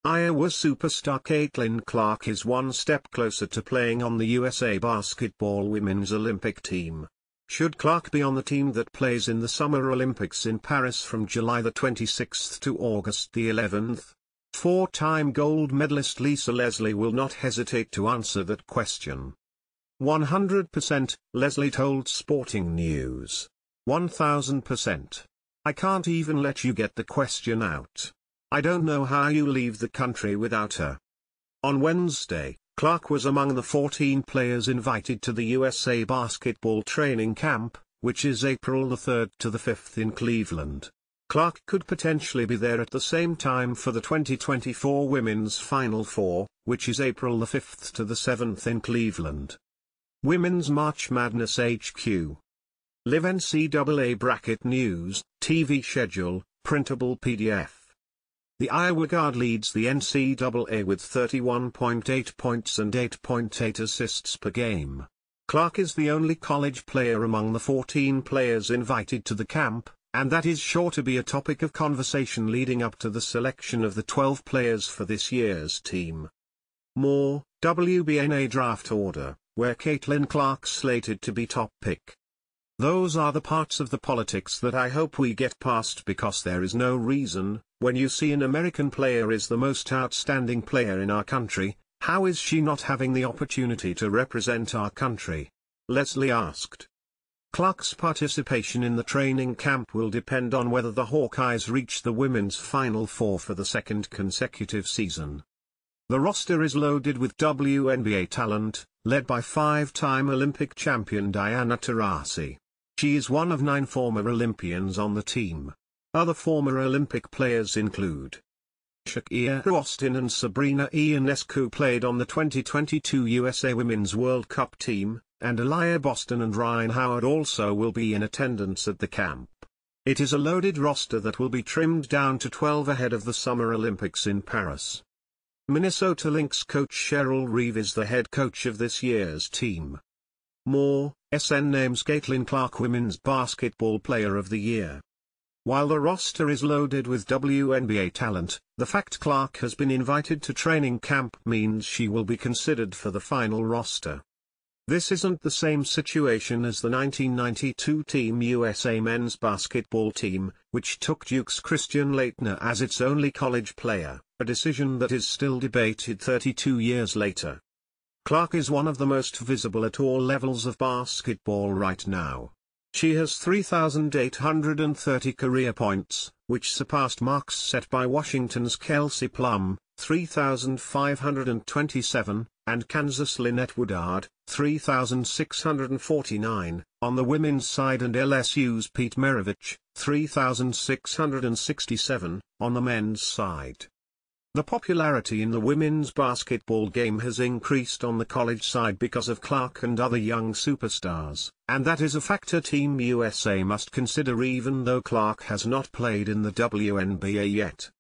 Iowa superstar Caitlin Clark is one step closer to playing on the USA basketball women's Olympic team. Should Clark be on the team that plays in the Summer Olympics in Paris from July the 26th to August the 11th? Four-time gold medalist Lisa Leslie will not hesitate to answer that question. 100%, Leslie told Sporting News. 1000%. I can't even let you get the question out. I don't know how you leave the country without her. On Wednesday, Clark was among the 14 players invited to the USA basketball training camp, which is April the 3rd to the 5th in Cleveland. Clark could potentially be there at the same time for the 2024 Women's Final Four, which is April the 5th to the 7th in Cleveland. Women's March Madness HQ. Live NCAA Bracket News, TV Schedule, Printable PDF. The Iowa guard leads the NCAA with 31.8 points and 8.8 assists per game. Clark is the only college player among the 14 players invited to the camp, and that is sure to be a topic of conversation leading up to the selection of the 12 players for this year's team. More, WBNA draft order, where Caitlin Clark's slated to be top pick. Those are the parts of the politics that I hope we get past, because there is no reason, when you see an American player is the most outstanding player in our country, how is she not having the opportunity to represent our country? Leslie asked. Clark's participation in the training camp will depend on whether the Hawkeyes reach the Women's Final Four for the second consecutive season. The roster is loaded with WNBA talent, led by five-time Olympic champion Diana Taurasi. She is one of 9 former Olympians on the team. Other former Olympic players include Shakira Austin and Sabrina Ionescu played on the 2022 USA Women's World Cup team, and Aaliyah Boston and Ryan Howard also will be in attendance at the camp. It is a loaded roster that will be trimmed down to 12 ahead of the Summer Olympics in Paris. Minnesota Lynx coach Cheryl Reeve is the head coach of this year's team. More, SN names Caitlin Clark Women's Basketball Player of the Year. While the roster is loaded with WNBA talent, the fact Clark has been invited to training camp means she will be considered for the final roster. This isn't the same situation as the 1992 Team USA men's basketball team, which took Duke's Christian Laettner as its only college player, a decision that is still debated 32 years later. Clark is one of the most visible at all levels of basketball right now. She has 3,830 career points, which surpassed marks set by Washington's Kelsey Plum, 3,527, and Kansas' Lynette Woodard, 3,649, on the women's side, and LSU's Pete Maravich, 3,667, on the men's side. The popularity in the women's basketball game has increased on the college side because of Clark and other young superstars, and that is a factor Team USA must consider even though Clark has not played in the WNBA yet.